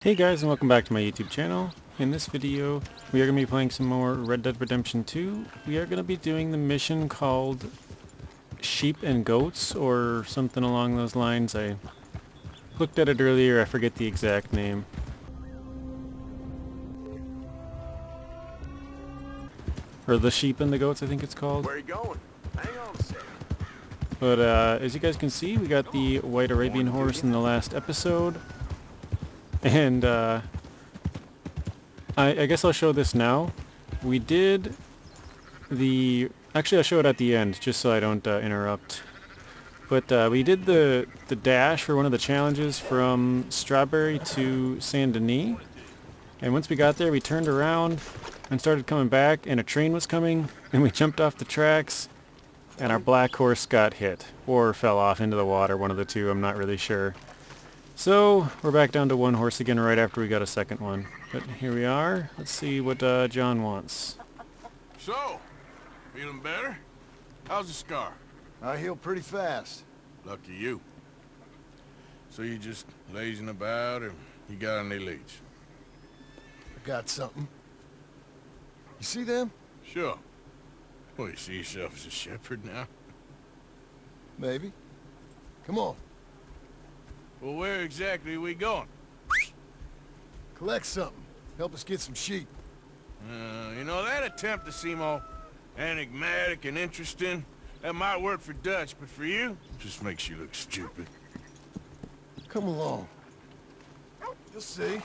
Hey guys, and welcome back to my YouTube channel. In this video, we are going to be playing some more Red Dead Redemption 2. We are going to be doing the mission called Sheep and Goats, or something along those lines. I looked at it earlier, I forget the exact name. Or the Sheep and the Goats, I think it's called. Where are you going? Hang on a second. But as you guys can see, we got the White Arabian Horse in the last episode. And I guess I'll show this now. We did the... Actually, I'll show it at the end, just so I don't interrupt. But we did the dash for one of the challenges from Strawberry to St.Denis. And once we got there, we turned around and started coming back, and a train was coming, and we jumped off the tracks, and our black horse got hit. Or fell off into the water, one of the two, I'm not really sure. So, we're back down to one horse again right after we got a second one. But here we are. Let's see what John wants. So, feeling better? How's the scar? I heal pretty fast. Lucky you. So you just lazing about, or you got any leads? I got something. You see them? Sure. Well, you see yourself as a shepherd now? Maybe. Come on. Well, where exactly are we going? Collect something. Help us get some sheep. You know, that attempt to seem all enigmatic and interesting, that might work for Dutch, but for you, it just makes you look stupid. Come along. You'll see.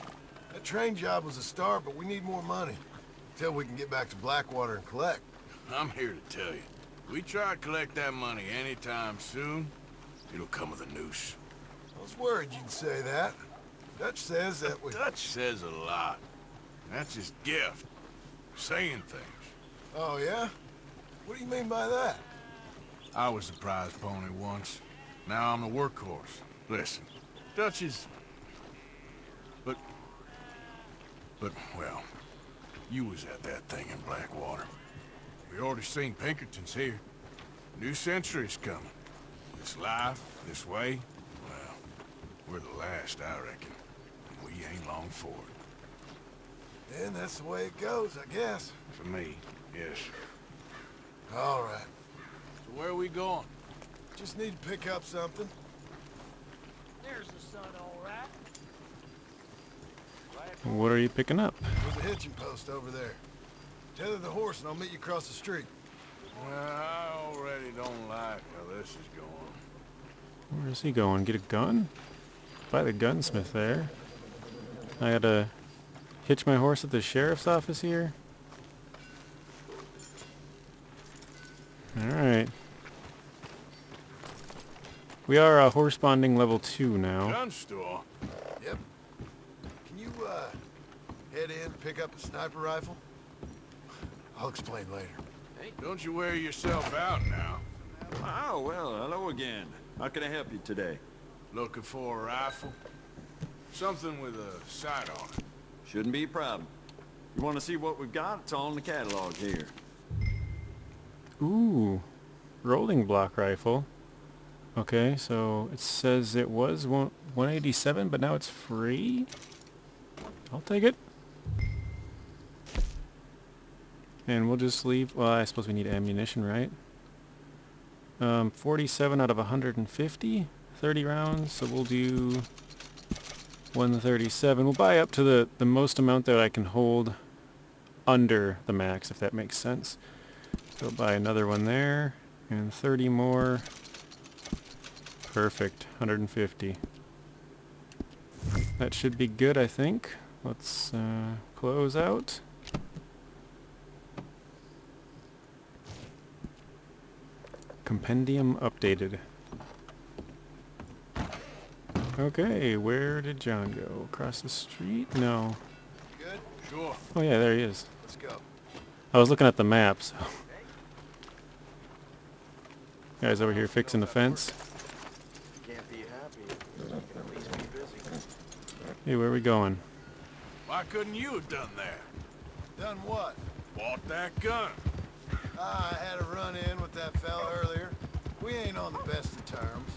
That train job was a start, but we need more money. Until we can get back to Blackwater and collect. I'm here to tell you. We try to collect that money anytime soon, it'll come with a noose. I was worried you'd say that. Dutch says that we... Dutch says a lot. That's his gift. Saying things. Oh, yeah? What do you mean by that? I was the prize pony once. Now I'm the workhorse. Listen, Dutch is... But, well, you was at that thing in Blackwater. We already seen Pinkertons here. New century's coming. This life, this way, well, we're the last, I reckon. And we ain't long for it. And that's the way it goes, I guess. For me, yes. All right. So where are we going? Just need to pick up something. There's the sun, all right. What are you picking up? There's a hitching post over there. Tether the horse and I'll meet you across the street. I already don't like how this is going. Where is he going? Get a gun? By the gunsmith there. I gotta hitch my horse at the sheriff's office here. Alright. We are horse bonding level 2 now. Gun store? Yep. Can you, head in, pick up the sniper rifle? I'll explain later. Hey, don't you wear yourself out now. Oh, well, hello again. How can I help you today? Looking for a rifle? Something with a sight on it. Shouldn't be a problem. You want to see what we've got? It's all in the catalog here. Ooh. Rolling block rifle. Okay, so it says it was 187, but now it's free? I'll take it. And we'll just leave... Well, I suppose we need ammunition, right? 47 out of 150. 30 rounds, so we'll do 137. We'll buy up to the most amount that I can hold under the max, if that makes sense. So buy another one there, and 30 more. Perfect, 150. That should be good, I think. Let's close out. Compendium updated. Okay, where did John go? Across the street? No. You good? Sure. Oh yeah, there he is. Let's go. I was looking at the map, so... Guys over here fixing the fence. Can't be happy. You can at least be busy. Hey, where are we going? Why couldn't you have done that? Done what? Bought that gun. I had a run-in with that fella earlier. We ain't on the best of terms.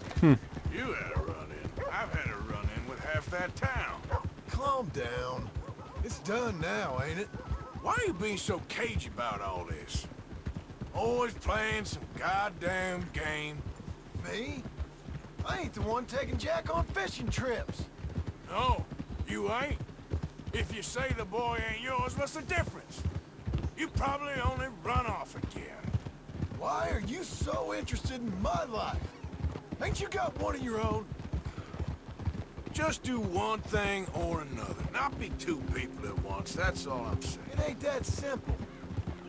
You had a run-in. I've had a run-in with half that town. calm down. It's done now, ain't it? Why are you being so cagey about all this? Always playing some goddamn game. Me? I ain't the one taking Jack on fishing trips. No, you ain't. If you say the boy ain't yours, what's the difference? You probably only run off again. Why are you so interested in my life? Ain't you got one of your own? Just do one thing or another. Not be two people at once, that's all I'm saying. It ain't that simple.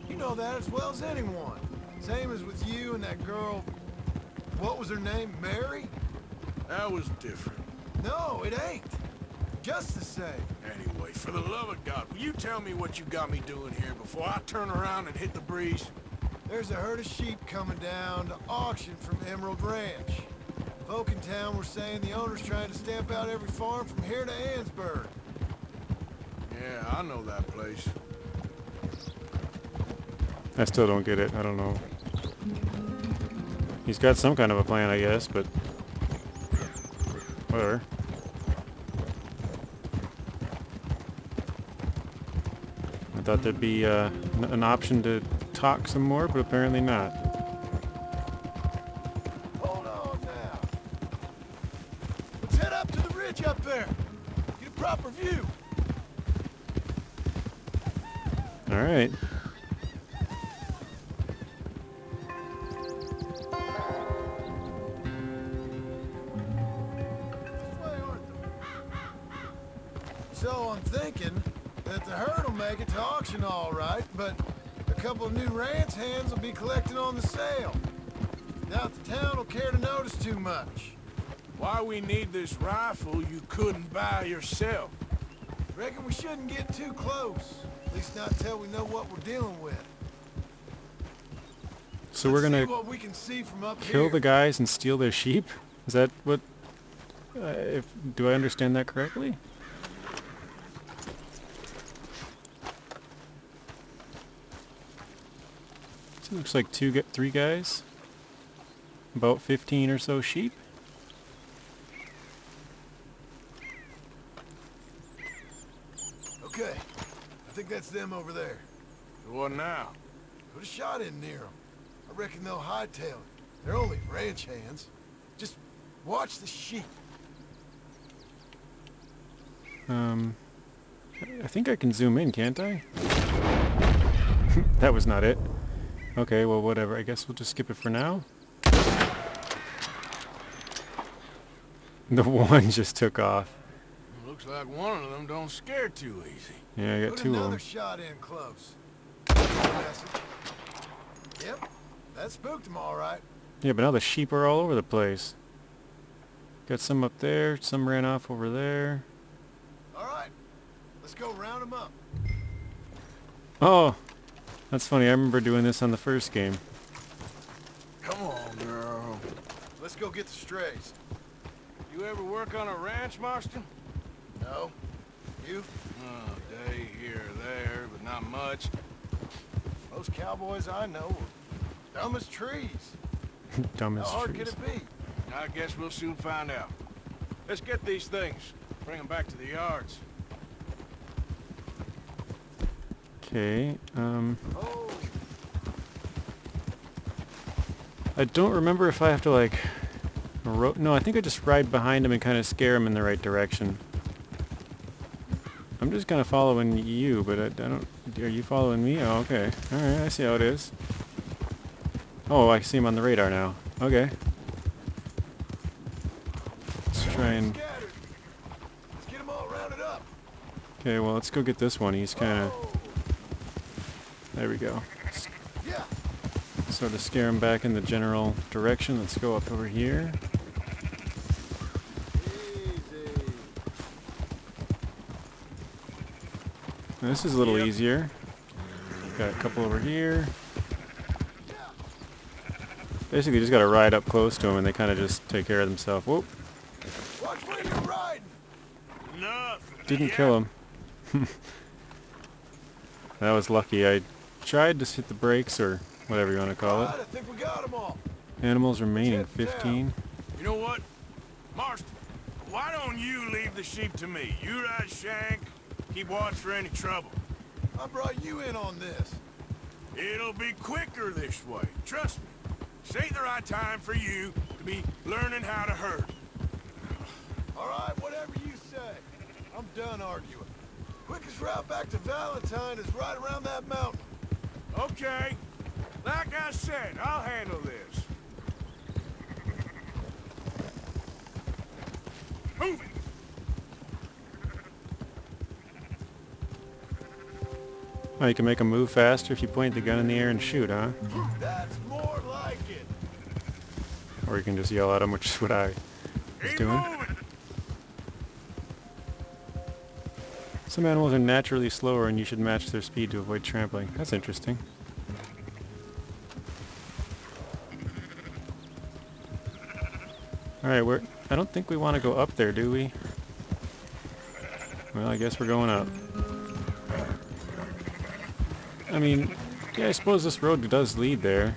You know that as well as anyone. Same as with you and that girl... What was her name? Mary? That was different. No, it ain't. Just the same. Anyway, for the love of God, will you tell me what you got me doing here before I turn around and hit the breeze? There's a herd of sheep coming down to auction from Emerald Ranch. Folk in town were saying the owner's trying to stamp out every farm from here to Ansburg. Yeah, I know that place. I still don't get it. I don't know. He's got some kind of a plan, I guess, but... whatever. I thought there'd be an option to talk some more, but apparently not. Hold on now. Let's head up to the ridge up there. Get a proper view. Alright. So I'm thinking that the herd will make it to auction all right, but a couple of new ranch hands will be collecting on the sale. Doubt the town will care to notice too much. Why we need this rifle you couldn't buy yourself? Reckon we shouldn't get too close. At least not till we know what we're dealing with. So we're Let's gonna see what we can see from up kill here. the guys and steal their sheep? Is that what... do I understand that correctly? So it looks like three guys. About 15 or so sheep. Okay, I think that's them over there. So what now? Put a shot in near them. I reckon they'll hightail it. They're only ranch hands. Just watch the sheep. I think I can zoom in, can't I? That was not it. Okay, well, whatever. I guess we'll just skip it for now. The one just took off. Looks like one of them don't scare too easy. Yeah, I got Put two of another them. shot in close. Message. Yep, that spooked them all right. Yeah, but now the sheep are all over the place. Got some up there, some ran off over there. All right, let's go round them up. Oh, that's funny. I remember doing this on the first game. Come on, girl. Let's go get the strays. You ever work on a ranch, Marston? No? You? Oh, day here or there, but not much. Most cowboys I know are dumb as trees. Dumb How as hard trees. could it be? I guess we'll soon find out. Let's get these things. Bring them back to the yards. Okay, Oh, I don't remember if I have to, like... No, I think I just ride behind him and kind of scare him in the right direction. I'm just kind of following you, but I don't... Are you following me? Oh, okay. Alright, I see how it is. Oh, I see him on the radar now. Okay. Let's try and... scattered. Let's get them all rounded up. Okay, well, let's go get this one. He's kind of... Oh, There we go. yeah. So to scare him back in the general direction, let's go up over here. Easy. This is a little Yep. easier. Got a couple over here. Basically, you just gotta ride up close to them, and they kind of just take care of themselves. Whoop! Watch where you're riding. Enough. Didn't kill him. That was lucky. I tried to hit the brakes, or whatever you want to call All it. right, I think we got them all. Animals remaining Check it out. 15. You know what? Marston, why don't you leave the sheep to me? You ride Shank, keep watch for any trouble. I brought you in on this. It'll be quicker this way, trust me. This ain't the right time for you to be learning how to herd. All right, whatever you say. I'm done arguing. Quickest route back to Valentine is right around that mountain. Okay. Like I said, I'll handle this. Move it! Oh, you can make them move faster if you point the gun in the air and shoot, huh? That's more like it. Or you can just yell at them, which is what I was Keep doing. moving! Some animals are naturally slower and you should match their speed to avoid trampling. That's interesting. Alright, I don't think we want to go up there, do we? Well, I guess we're going up. I mean, yeah, I suppose this road does lead there.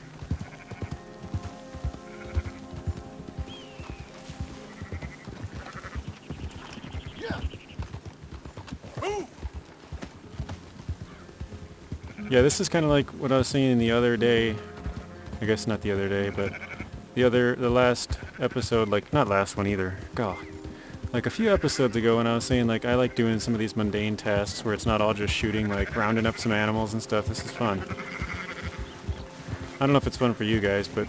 Yeah. Move! Yeah, this is kind of like what I was saying the other day. I guess not the other day, but the last episode, like, not last one either. God. Like a few episodes ago when I was saying, like, I like doing some of these mundane tasks where it's not all just shooting, like rounding up some animals and stuff. This is fun. I don't know if it's fun for you guys, but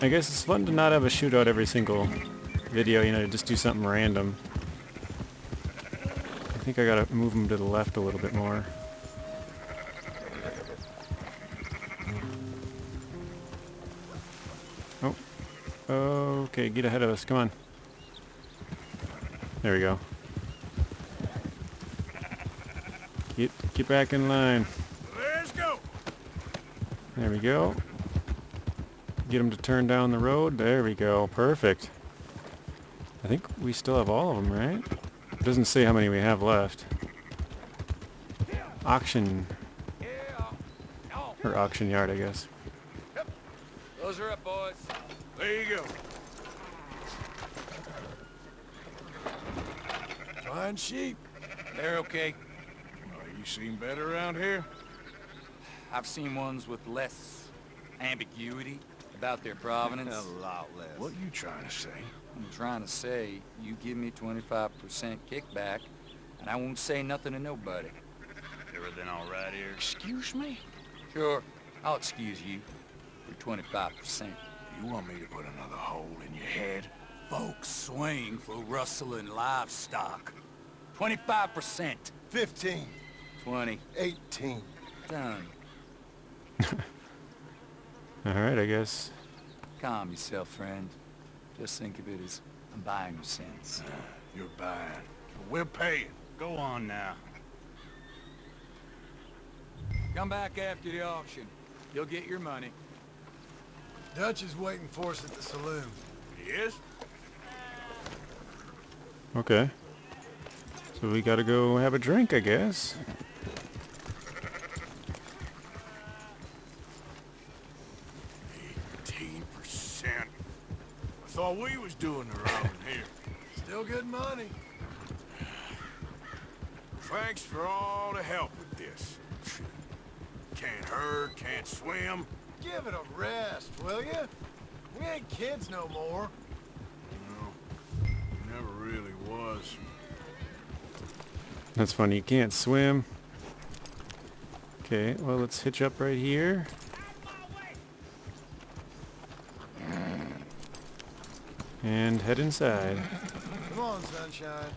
I guess it's fun to not have a shootout every single video, you know, just do something random. I think I gotta move them to the left a little bit more. Oh. Okay, get ahead of us. Come on. There we go. Get back in line. Let's go! There we go. Get them to turn down the road. There we go. Perfect. I think we still have all of them, right? It doesn't say how many we have left. Auction. Or auction yard, I guess. Those are up, boys. There you go. Fine sheep. They're okay. Well, you seen better around here? I've seen ones with less ambiguity about their provenance. A lot less. What you trying to say? I'm trying to say, you give me 25% kickback, and I won't say nothing to nobody. Everything all right here? Excuse me? Sure, I'll excuse you for 25%. You want me to put another hole in your head? Folks swing for rustling livestock. 25%. 15. 20. 18. Done. Alright, I guess. Calm yourself, friend. Just think of it as I'm buying your sense. You're buying. We're paying. Go on now. Come back after the auction. You'll get your money. Dutch is waiting for us at the saloon. Yes? Okay. So we gotta go have a drink, I guess. I thought we was doing the robbing here. Still good money. Thanks for all the help with this. Can't herd, can't swim. Give it a rest, will ya? We ain't kids no more. No, never really was. That's funny, you can't swim. Okay, well let's hitch up right here. And head inside. Come on, sunshine.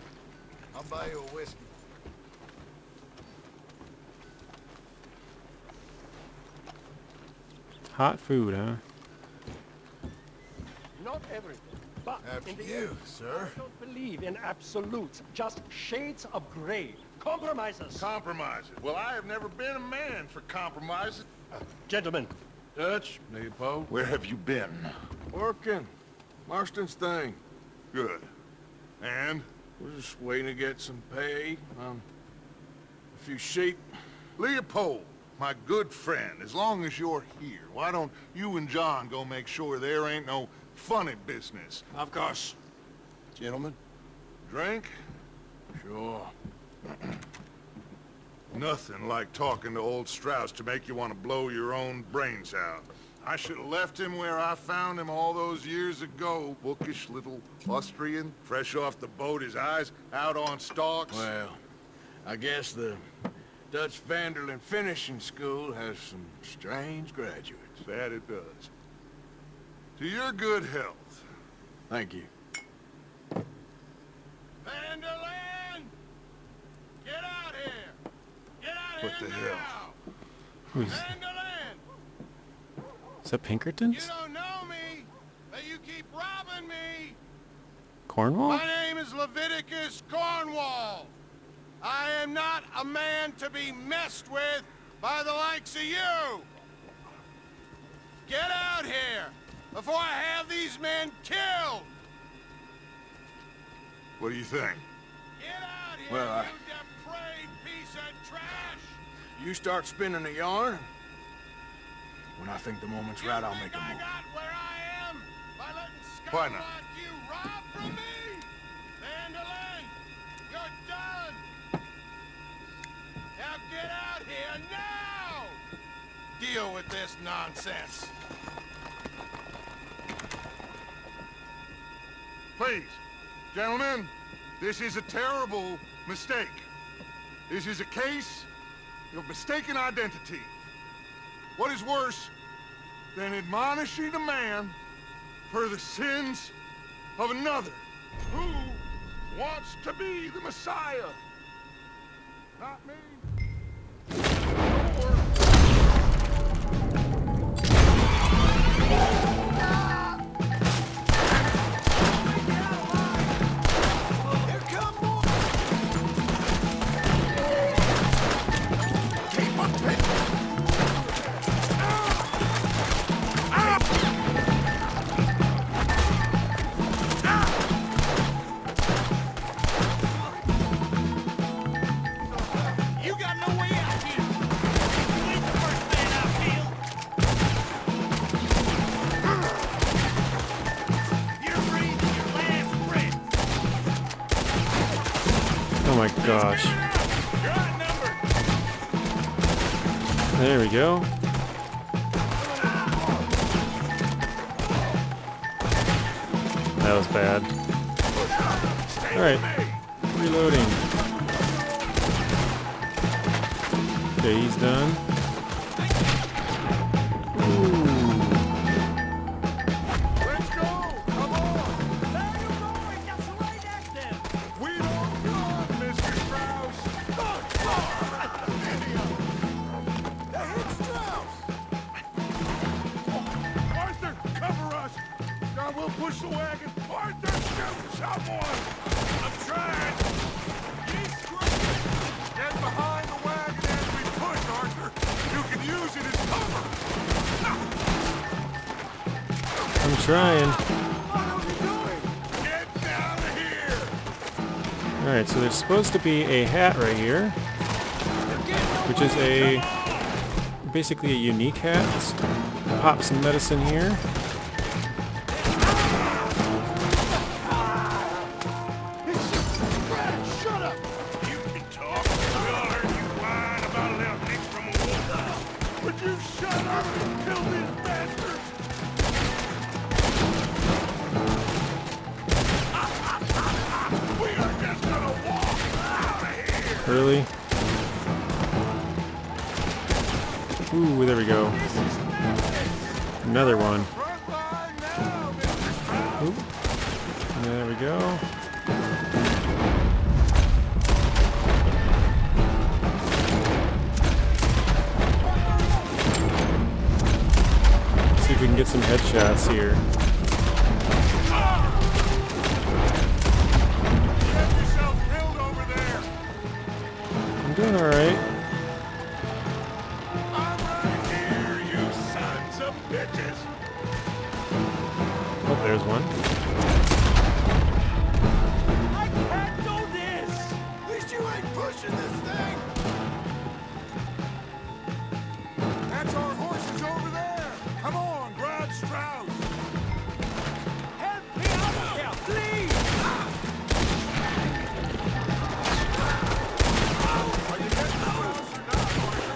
I'll buy you a whiskey. Hot food, huh? Not everything, but After in the you, end, sir. I don't believe in absolutes, just shades of gray. Compromises. Compromises. Well, I have never been a man for compromises. Gentlemen, Dutch, Leopold. Where have you been? Working. Marston's thing. Good. And? We're just waiting to get some pay on a few sheep. Leopold, my good friend, as long as you're here, why don't you and John go make sure there ain't no funny business? Of course. Gentlemen? Drink? Sure. Nothing like talking to old Strauss to make you want to blow your own brains out. I should have left him where I found him all those years ago. Bookish little Austrian, fresh off the boat, his eyes out on stalks. Well, I guess the Dutch Vanderlyn Finishing School has some strange graduates. That it does. To your good health. Thank you. Vanderlyn! Get out here! Get out What here the now! hell? Who's... Vanderlyn! Is that Pinkertons? You don't know me, but you keep robbing me! Cornwall? My name is Leviticus Cornwall. I am not a man to be messed with by the likes of you! Get out here before I have these men killed! What do you think? Get out here, Well, you depraved piece of trash! You start spinning a yarn. When I think the moment's right, I'll make a I move. got where I am by letting Why scum not? like you rob from me! Vanderlyn, you're done! Now get out here now! Deal with this nonsense. Please, gentlemen, this is a terrible mistake. This is a case of mistaken identity. What is worse than admonishing a man for the sins of another who wants to be the Messiah? Not me. Or... Oh my gosh. There we go. That was bad. Alright. Reloading. Okay, he's done. Ooh. Let's go! Come on! We don't run, Mr. Strauss! They hit Strauss! Arthur, cover us! Now we'll push the wagon. Arthur, shoot someone! I'm trying! Get behind the wagon as we push, Arthur! You can use it as cover! I'm trying. Get down here! Alright, so there's supposed to be a hat right here, which is basically a unique hat. Let's pop some medicine here. Shut up! You can talk. We all heard you whine about a little nick from a wolf. Would you shut up and kill these bastards? We are just gonna walk out of here. Early. Ooh, there we go. Another one. Front line now, Mr. Strauss. Ooh. There we go. See if we can get some headshots here. Get yourself killed over there. I'm doing alright. I'm right here, you sons of bitches. Oh, there's one. I can't do this! At least you ain't pushing this thing! That's our horses over there. Come on, grab Strauss. Help me out here, please!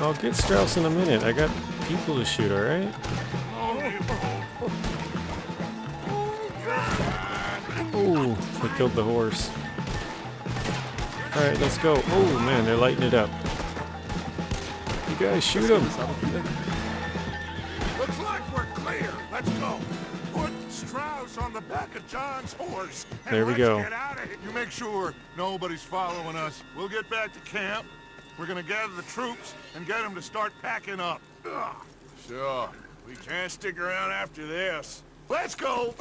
I'll get Strauss in a minute. I got people to shoot, alright? Oh, they killed the horse. Alright, let's go. Oh man, they're lighting it up. You guys shoot him. Looks like we're clear. Let's go. Put Strauss on the back of John's horse. And There we go. Get out of here. You make sure nobody's following us. We'll get back to camp. We're gonna gather the troops and get them to start packing up. Ugh. Sure. We can't stick around after this. Let's go.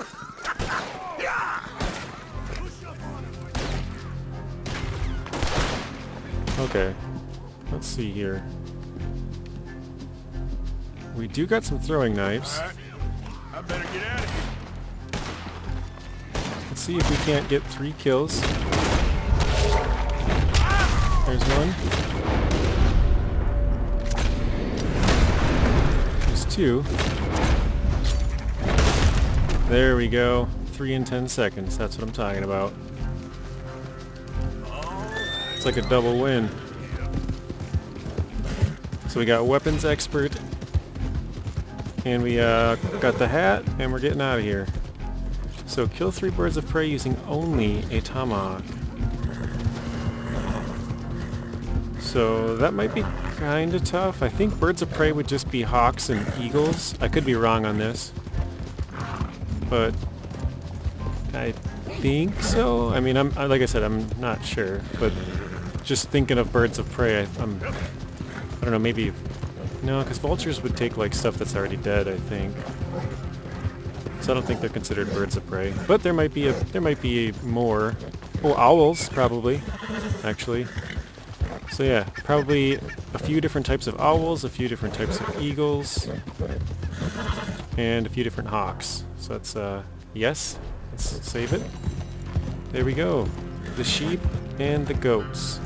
Yeah. Okay. Let's see here. We do got some throwing knives. Alright. I better get out of here. Let's see if we can't get 3 kills. There's one. There's 2. There we go. 3 in 10 seconds. That's what I'm talking about. It's like a double win. So we got weapons expert. And we got the hat, and we're getting out of here. So kill 3 birds of prey using only a tomahawk. So that might be kind of tough. I think birds of prey would just be hawks and eagles. I could be wrong on this. But I think so. I mean, like I said, I'm not sure. But just thinking of birds of prey, I don't know, maybe... No, because vultures would take like stuff that's already dead, I think. So I don't think they're considered birds of prey. But there might be more. Oh, owls probably, actually. So yeah, probably a few different types of owls, a few different types of eagles, and a few different hawks. So that's yes. Let's save it. There we go. The sheep and the goats.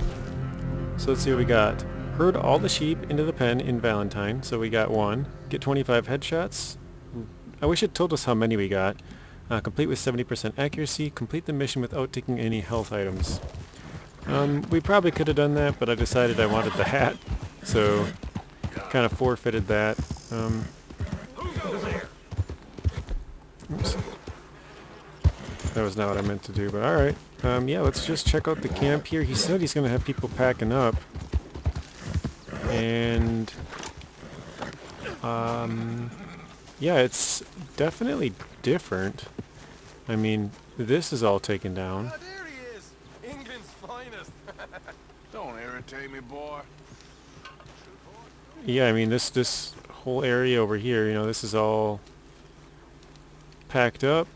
So let's see what we got. Herd all the sheep into the pen in Valentine, so we got 1. Get 25 headshots. I wish it told us how many we got. Complete with 70% accuracy. Complete the mission without taking any health items. We probably could have done that, but I decided I wanted the hat, so kind of forfeited that. Oops. That was not what I meant to do, but alright. Yeah, let's just check out the camp here. He said he's going to have people packing up. And yeah, it's definitely different. I mean, this is all taken down. Oh, there he is! England's finest! Don't irritate me, boy. Yeah, I mean, this whole area over here, you know, this is all packed up.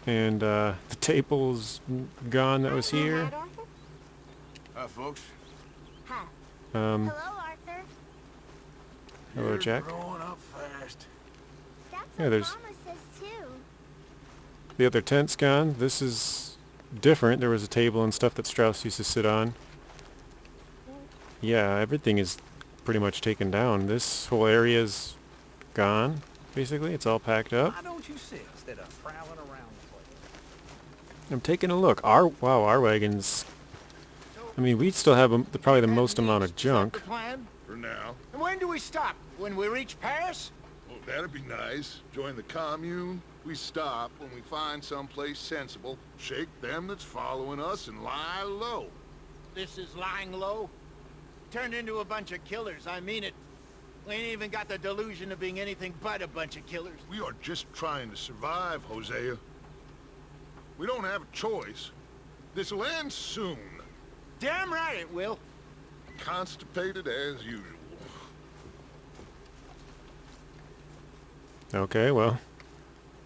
And the table's gone that was here. Hi, folks. Hi. Hello, Arthur. Hello, Jack. You're growing up fast. That's Yeah, what there's... Mama says too. The other tent's gone. This is different. There was a table and stuff that Strauss used to sit on. Yeah, everything is pretty much taken down. This whole area's gone, basically. It's all packed up. Why don't you sit instead of prowling around the place? I'm taking a look. Our wagons... I mean, we still have probably the most amount of junk. The plan? For now. And when do we stop? When we reach Paris? Well, that'd be nice. Join the commune. We stop when we find someplace sensible, shake them that's following us, and lie low. This is lying low. Turned into a bunch of killers, I mean it. We ain't even got the delusion of being anything but a bunch of killers. We are just trying to survive, Hosea. We don't have a choice. This'll end soon. Damn right it will. Constipated as usual. Okay, well,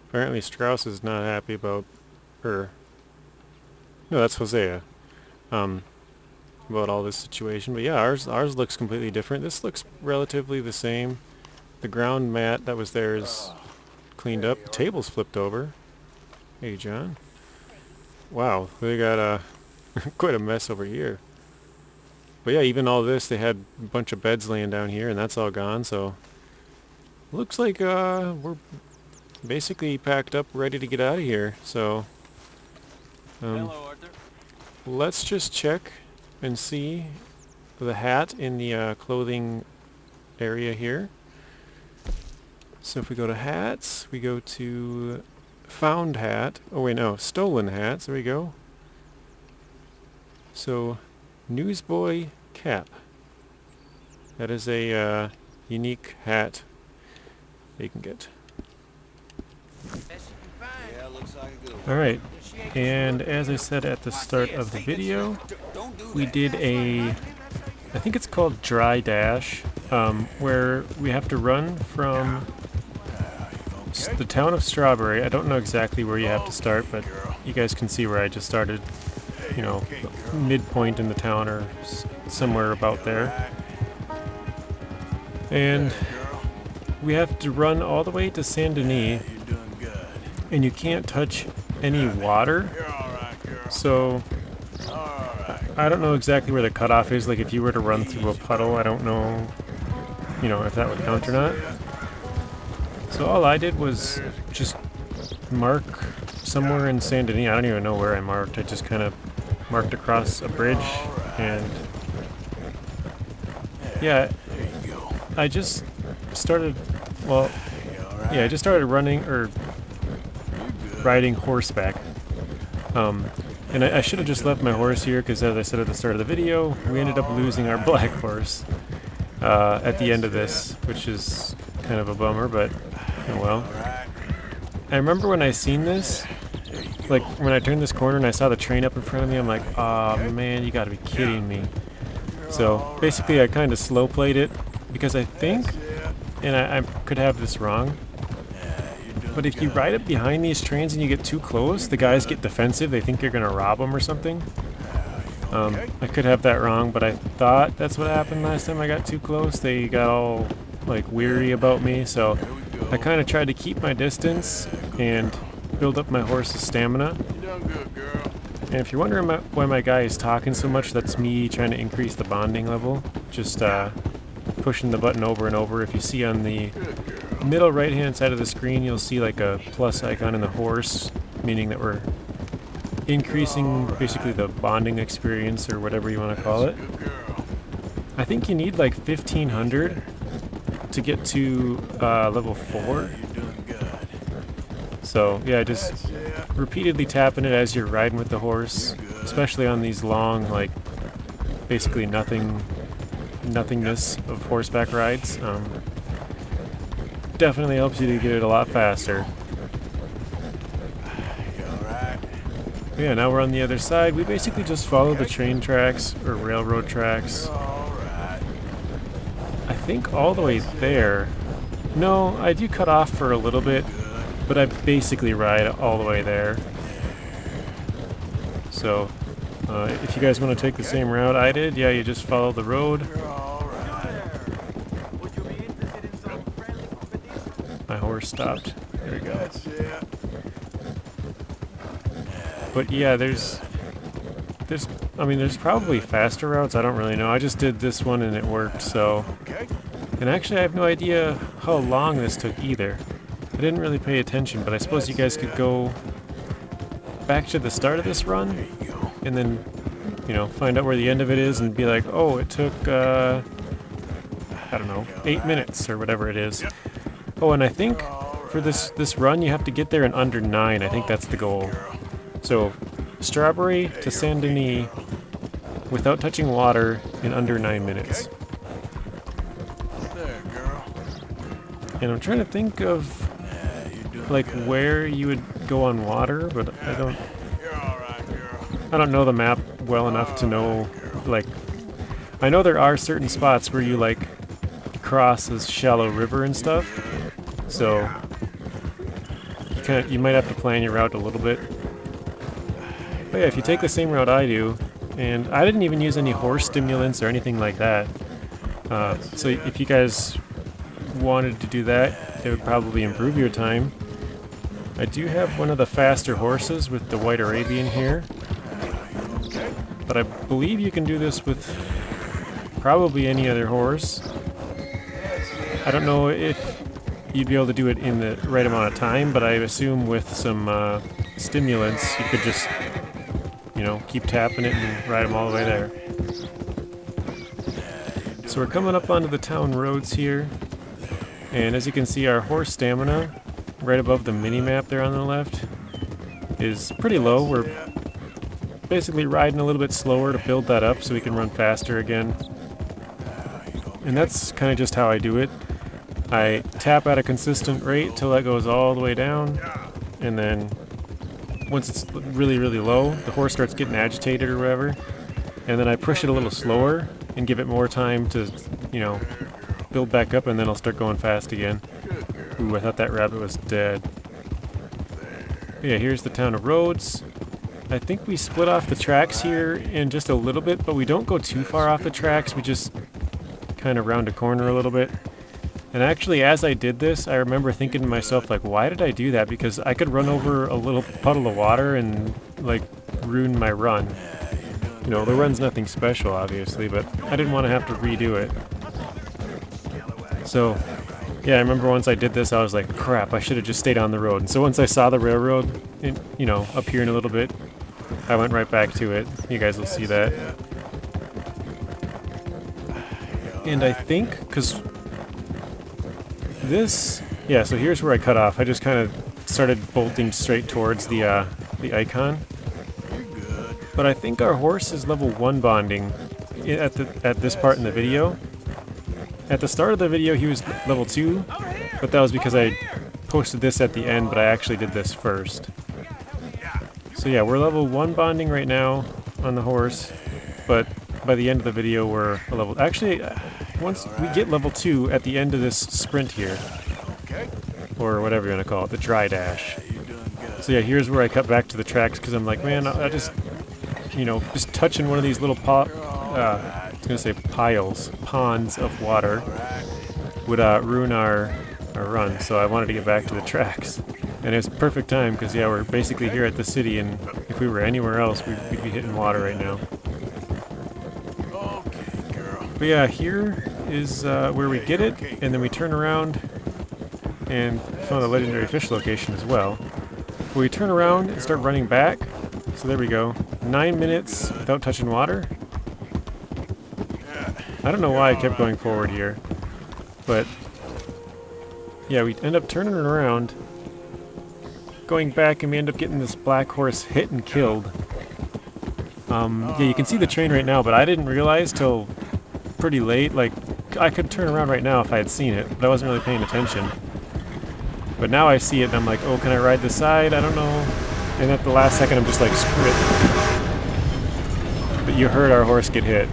apparently Strauss is not happy about her. No, that's Hosea. About all this situation, but yeah, ours looks completely different. This looks relatively the same. The ground mat that was there is cleaned up. The table's flipped over. Hey, John. Wow, they got quite a mess over here. But yeah, even all this, they had a bunch of beds laying down here, and that's all gone, so... Looks like we're basically packed up, ready to get out of here, so... Hello, Arthur. Let's just check and see the hat in the clothing area here. So if we go to hats, we go to found hat. Oh wait, no, stolen hats. There we go. So Newsboy cap. That is a unique hat you can get. Alright, and as I said at the start of the video, we did I think it's called dry dash, where we have to run from the town of Strawberry. I don't know exactly where you have to start, but you guys can see where I just started, you know, midpoint in the town or somewhere about there. And we have to run all the way to St.Denis, and you can't touch any water. So I don't know exactly where the cutoff is. Like if you were to run through a puddle, I don't know, you know, if that would count or not. So all I did was just mark somewhere in St.Denis. I don't even know where I marked. I just kind of marked across a bridge, and yeah, I just started, well, yeah, I just started running, or riding horseback. And I should have just left my horse here, because as I said at the start of the video, we ended up losing our black horse at the end of this, which is kind of a bummer, but oh well. I remember when I seen this, like when I turned this corner and I saw the train up in front of me, I'm like, oh man, you gotta be kidding me. So basically I kind of slow played it, because I think, and I could have this wrong, but if you ride up behind these trains and you get too close, the guys get defensive. They think you're going to rob them or something. I could have that wrong, but I thought that's what happened last time I got too close. They got all like weary about me, so I kind of tried to keep my distance and build up my horse's stamina. And if you're wondering why my guy is talking so much, that's me trying to increase the bonding level. Just pushing the button over and over. If you see on the middle right hand side of the screen, you'll see like a plus icon in the horse, meaning that we're increasing basically the bonding experience, or whatever you want to call it. I think you need like 1500 to get to level 4. So yeah, just repeatedly tapping it as you're riding with the horse, especially on these long, like basically nothingness of horseback rides. Definitely helps you to get it a lot faster. Yeah, now we're on the other side. We basically just follow the train tracks, or railroad tracks. I think all the way there. No, I do cut off for a little bit, but I basically ride all the way there. So, if you guys want to take the same route I did, yeah, you just follow the road. My horse stopped. There we go. But yeah, there's probably faster routes. I don't really know. I just did this one and it worked, so. And actually I have no idea how long this took either. I didn't really pay attention, but I suppose you guys could go back to the start of this run and then, you know, find out where the end of it is and be like, oh, it took, I don't know, 8 minutes or whatever it is. Oh, and I think for this run you have to get there in under 9. I think that's the goal. So, Strawberry to St.Denis without touching water in under 9 minutes. And I'm trying to think of like where you would go on water, but I don't know the map well enough to know, like, I know there are certain spots where you like cross this shallow river and stuff, so you might have to plan your route a little bit. But yeah, if you take the same route I do, and I didn't even use any horse stimulants or anything like that, so if you guys wanted to do that, it would probably improve your time. I do have one of the faster horses with the White Arabian here, but I believe you can do this with probably any other horse. I don't know if you'd be able to do it in the right amount of time, but I assume with some stimulants you could just, you know, keep tapping it and ride them all the way there. So we're coming up onto the town roads here, and as you can see, our horse stamina, right above the mini-map there on the left, is pretty low. We're basically riding a little bit slower to build that up so we can run faster again. And that's kind of just how I do it. I tap at a consistent rate till that goes all the way down, and then once it's really, really low, the horse starts getting agitated or whatever, and then I push it a little slower and give it more time to, you know, build back up, and then I'll start going fast again. Ooh, I thought that rabbit was dead. But yeah, here's the town of Rhodes. I think we split off the tracks here in just a little bit, but we don't go too far off the tracks. We just kind of round a corner a little bit. And actually, as I did this, I remember thinking to myself, like, why did I do that? Because I could run over a little puddle of water and, like, ruin my run. You know, the run's nothing special, obviously, but I didn't want to have to redo it. So, yeah, I remember once I did this, I was like, crap, I should have just stayed on the road. And so once I saw the railroad, you know, up here in a little bit, I went right back to it. You guys will see that. And I think, because this, yeah, so here's where I cut off. I just kind of started bolting straight towards the icon. But I think our horse is level 1 bonding at this part in the video. At the start of the video he was level 2, but that was because I posted this at the end, but I actually did this first. So yeah, we're level 1 bonding right now on the horse, but by the end of the video we're a level... Actually, once we get level 2 at the end of this sprint here, or whatever you want to call it, the dry dash. So yeah, here's where I cut back to the tracks, because I'm like, man, I just, you know, just touching one of these little I was going to say ponds of water would ruin our run, so I wanted to get back to the tracks. And it's perfect time, because yeah, we're basically here at the city, and if we were anywhere else, we'd be hitting water right now. But yeah, here is where we get it, and then we turn around and found a legendary fish location as well. We turn around and start running back. So there we go. 9 minutes without touching water. I don't know why I kept going forward here, but yeah, we end up turning around, going back, and we end up getting this black horse hit and killed. Yeah, you can see the train right now, but I didn't realize till pretty late. Like, I could turn around right now if I had seen it, but I wasn't really paying attention. But now I see it, and I'm like, oh, can I ride the side? I don't know. And at the last second, I'm just like, screw it. But you heard our horse get hit.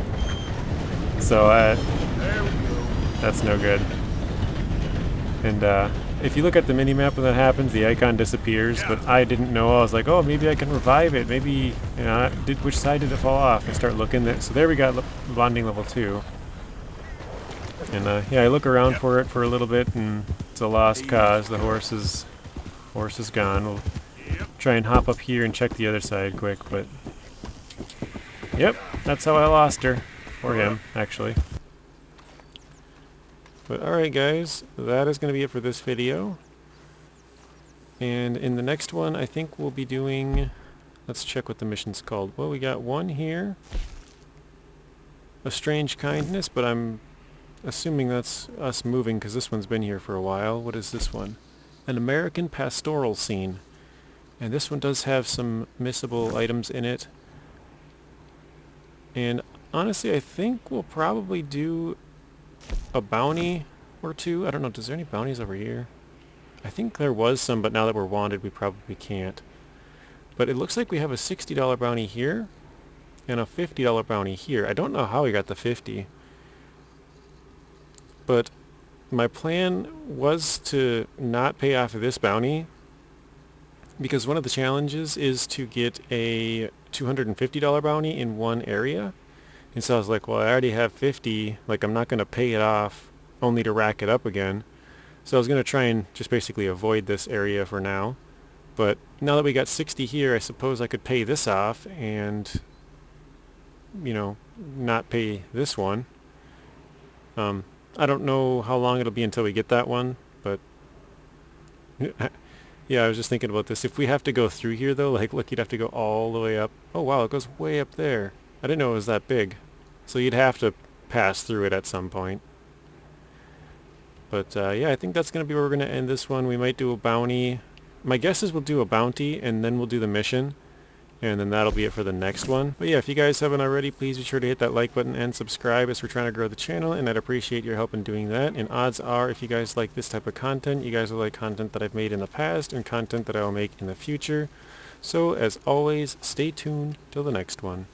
So, that's no good. And if you look at the mini-map when that happens, the icon disappears, but I didn't know. I was like, oh, maybe I can revive it. Maybe, you know, which side did it fall off? I start looking. So there we got bonding level 2. And yeah, I look around for it for a little bit, and it's a lost cause. The horse is gone. We'll try and hop up here and check the other side quick, but yep, that's how I lost her. Or him, actually. But alright guys, that is going to be it for this video. And in the next one, I think we'll be doing... Let's check what the mission's called. Well, we got one here. A Strange Kindness, but I'm assuming that's us moving because this one's been here for a while. What is this one? An American Pastoral Scene. And this one does have some missable items in it. And honestly, I think we'll probably do a bounty or two. I don't know, is there any bounties over here? I think there was some, but now that we're wanted, we probably can't. But it looks like we have a $60 bounty here and a $50 bounty here. I don't know how we got the 50. But my plan was to not pay off of this bounty because one of the challenges is to get a $250 bounty in one area. And so I was like, well, I already have 50, like I'm not going to pay it off only to rack it up again. So I was going to try and just basically avoid this area for now. But now that we got 60 here, I suppose I could pay this off and, you know, not pay this one. I don't know how long it'll be until we get that one, but yeah, I was just thinking about this. If we have to go through here though, like look, you'd have to go all the way up. Oh wow, it goes way up there. I didn't know it was that big. So you'd have to pass through it at some point. But yeah, I think that's going to be where we're going to end this one. We might do a bounty. My guess is we'll do a bounty and then we'll do the mission. And then that'll be it for the next one. But yeah, if you guys haven't already, please be sure to hit that like button and subscribe as we're trying to grow the channel, and I'd appreciate your help in doing that. And odds are, if you guys like this type of content, you guys will like content that I've made in the past and content that I will make in the future. So as always, stay tuned till the next one.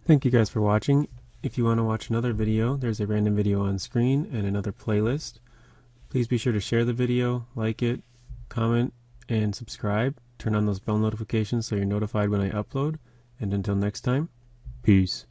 Thank you guys for watching. If you want to watch another video, there's a random video on screen and another playlist. Please be sure to share the video, like it, comment, and subscribe. Turn on those bell notifications so you're notified when I upload. And until next time, peace.